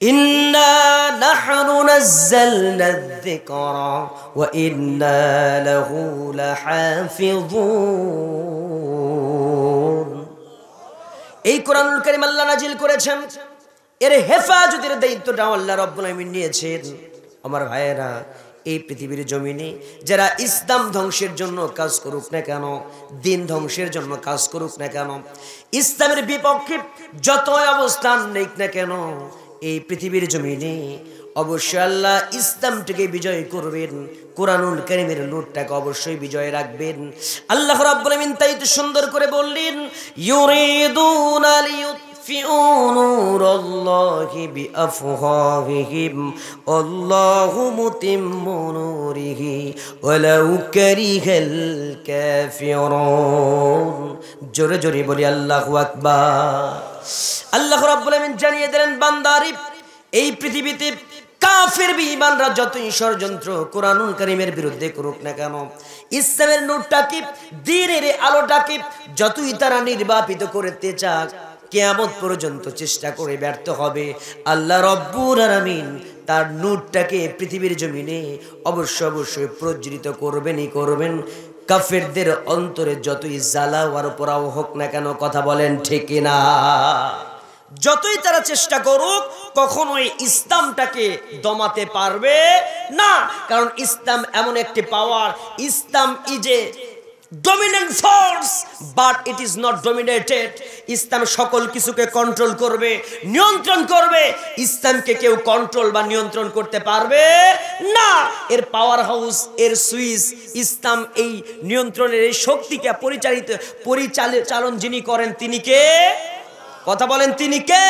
ইন্না নাহনু নাযালনা যিকরা ওয়া ইন্না লাহু লাহাফিযুন। এই কোরআনুল কারীম আল্লাহ নাজিল করেছেন, এর হেফাজতের দায়িত্বটা আল্লাহ রাব্বুল আলামিন নিয়েছেন। আমার ভাইয়েরা, এই পৃথিবীর জমিনে যারা ইসলাম ধ্বংসের জন্য কাজ করুক না কেন, দিন ধ্বংসের জন্য কাজ করুক না কেন, ইসলামের বিপক্ষে যতই অবস্থান নেই না কেন, এই পৃথিবীর জমিনে অবশ্যই আল্লাহ ইসলামটাকে বিজয় করবেন, কোরআনুল কারীমের নূরটাকে অবশ্যই বিজয় রাখবেন। আল্লাহ রাব্বুল আমিন তাই তো সুন্দর করে বললেন, ইউরিদুনা লিয়ুতফিউ নূরাল্লাহি বিআফওয়াহিহিম আল্লাহু মুতিম্মু নূরিহি ওয়ালাউ কারিহাল কাফিরুন। জোরে জোরে বলি আল্লাহু আকবার। আল্লাহ রাব্বুল আমিন জানিয়ে দিলেন, বান্দারি এই পৃথিবীতে কাফের বেঈমানরা যতই ষড়যন্ত্র কোরআনুল কারীমের বিরুদ্ধে করুক না কেন, ইসলামের নূরটাকে, দ্বীনের আলোটাকে যতই তারা নির্বাপিত করতে চাক, কিয়ামত পর্যন্ত চেষ্টা করে ব্যর্থ হবে। আল্লাহ রাব্বুল আলামিন তার নূরটাকে পৃথিবীর জমিনে অবশ্যই প্রজ্বলিত করবেনই করবেন। কাফেরদের অন্তরে যতই জ্বালা আর পোড়াও হোক না কেন, কথা বলেন ঠিক না? যতই তারা চেষ্টা করুক, কখনোই ইসলামটাকে দমাতে পারবে না। কারণ ইসলাম এমন একটি power, Islam is a dominant force but it is not dominated. Islam সকল কিছুকে কন্ট্রোল করবে, নিয়ন্ত্রণ করবে। ইসলামকে কেউ কন্ট্রোল বা নিয়ন্ত্রণ করতে পারবে না। এর পাওয়ার হাউস, এর সুইচ ইসলাম। এই নিয়ন্ত্রণের এই শক্তিকে পরিচালন যিনি করেন তিনি কে? কথা বলেন, তিনি কে?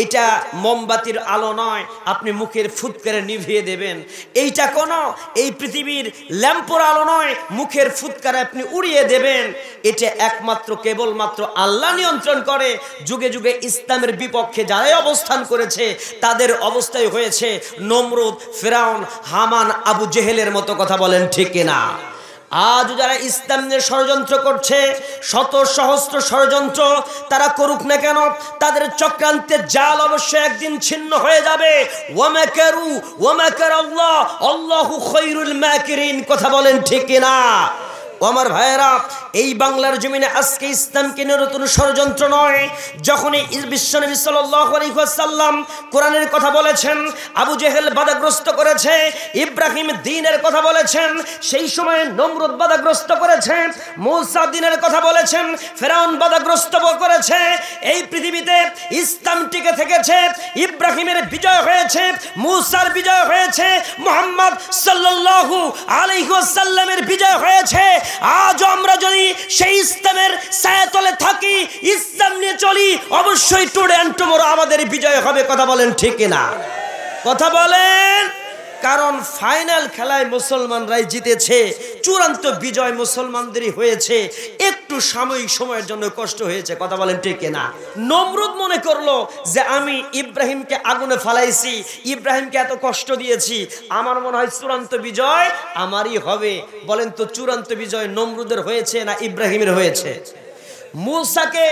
এটা মোমবাতির আলো নয় আপনি মুখের ফুৎকারে নিভিয়ে দেবেন। এইটা কোনো এই পৃথিবীর ল্যাম্পোর আলো নয় মুখের ফুৎকারে আপনি উড়িয়ে দেবেন। এটা একমাত্র কেবলমাত্র আল্লাহ নিয়ন্ত্রণ করে। যুগে যুগে ইসলামের বিপক্ষে যারাই অবস্থান করেছে তাদের অবস্থাই হয়েছে নমরুদ, ফেরাউন, হামান, আবু জেহেলের মতো। কথা বলেন ঠিক না? আজ যারা ইসলাম নিয়ে ষড়যন্ত্র করছে, শত সহস্র ষড়যন্ত্র তারা করুক না কেন, তাদের চক্রান্তের জাল অবশ্যই একদিন ছিন্ন হয়ে যাবে। ওয়ামাকারু ওয়ামাকারাল্লাহ আল্লাহু খায়রুল মাকিরিন। কথা বলেন ঠিক না? আমার ভাইয়েরা, এই বাংলার জমিনে আজকে ইসলামকে নিয়ে নতুন ষড়যন্ত্র নয়। যখন বিশ্বনবী সাল্লাল্লাহু আলাইহি ওয়াসাল্লাম কোরআনের কথা বলেছেন, আবু জেহেল বাধাগ্রস্ত করেছে, ইব্রাহিম দ্বীনের কথা বলেছেন, সেই সময় নমরুদ বাধাগ্রস্ত করেছে, মূসা দ্বীনের কথা বলেছেন, ফেরাউন বাধাগ্রস্ত করেছে। এই পৃথিবীতে ইসলাম টিকে থেকেছে, ইব্রাহিমের বিজয় হয়েছে, মূসার বিজয় হয়েছে, মুহাম্মদ সাল্লাল্লাহু আলাইহি ওয়াসাল্লামের বিজয় হয়েছে। আজ আমরা যদি সেই ইসলামের ছায়াতলে থাকি, ইসলাম নিয়ে চলি, অবশ্যই টুডে এন্ড টুমরো আমাদের বিজয় হবে। কথা বলেন ঠিক না? কথা বলেন। কারণ ফাইনাল খেলায় মুসলমানরাই জিতেছে, চূড়ান্ত বিজয় মুসলমানদেরই হয়েছে। একটু সাময়িক সময়ের জন্য কষ্ট হয়েছে। কথা বলেন ঠিক না? নমরুদ মনে করলো যে আমি ইব্রাহিমকে আগুনে ফালাইছি, ইব্রাহিমকে এত কষ্ট দিয়েছি, আমার মনে হয় চূড়ান্ত বিজয় আমারই হবে। বলেন তো, চূড়ান্ত বিজয় নমরুদের হয়েছে না ইব্রাহিমের হয়েছে? মূসাকে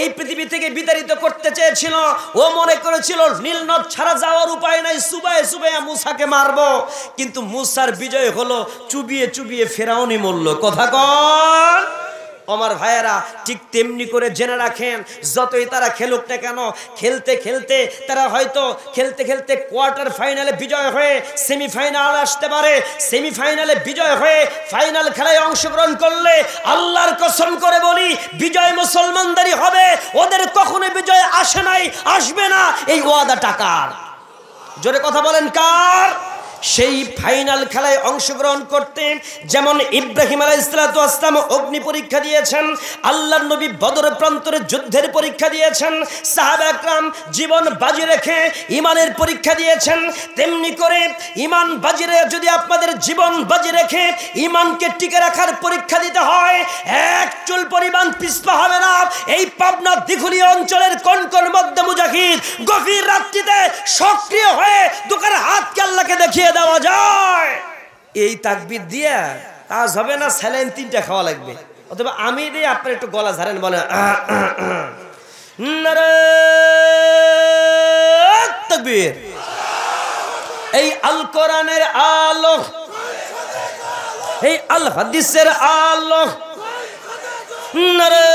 এই পৃথিবী থেকে বিতাড়িত করতে চেয়েছিল, ও মনে করেছিল নীল নদ ছাড়া যাওয়ার উপায় নাই, সুবায়ে সুবায়ে মূসাকে মারবো। কিন্তু মূসার বিজয় হলো চুবিয়ে চুবিয়ে ফেরাউনই মরল। কথা কন আমার ভাইয়েরা। ঠিক তেমনি করে জেনে রাখেন, যতই তারা খেলুক না কেন, খেলতে খেলতে তারা হয়তো খেলতে খেলতে কোয়ার্টার ফাইনালে বিজয় হয়ে সেমিফাইনাল আসতে পারে। সেমিফাইনালে বিজয় হয়ে ফাইনাল খেলায় অংশগ্রহণ করলে আল্লাহর কসম করে বলি বিজয় মুসলমানদেরই হবে। ওদের কখনো বিজয় আসে নাই, আসবে না। এই ওয়াদা টাকার। জোরে কথা বলেন কার? সেই ফাইনাল খেলায় অংশগ্রহণ করতে যেমন ইব্রাহিম আলাইহিস সালাতু ওয়াস সালাম অগ্নি পরীক্ষা দিয়েছেন, আল্লাহর নবী বদর প্রান্তরে যুদ্ধের পরীক্ষা দিয়েছেন, সাহাবা একরাম জীবন বাজি রেখে ইমানের পরীক্ষা দিয়েছেন। তেমনি করে ইমান বাজি রেখে যদি আপনাদের জীবন বাজি রেখে ইমানকে টিকে রাখার পরীক্ষা দিতে হয়, এক চুল পরিমাণ পিছপা হবে না। এই পাবনা দিঘুলিয়া অঞ্চলের কোন কোন মধ্যে মুজাহিদ গভীর রাত্রিতে সক্রিয় হয়ে দোকার হাতকে আল্লাহকে দেখিয়ে দেওয়া যায়। এই তাকবীর দিয়ে কাজ হবে না, স্যালাইন 3টা খাওয়া লাগবে। অথবা আমি দিই, আপনার একটু গলা ঝাড়েন, বলেন নারে তাকবীর। এই আল কোরআনের আলো, এই আল হাদিসের আলো, নারে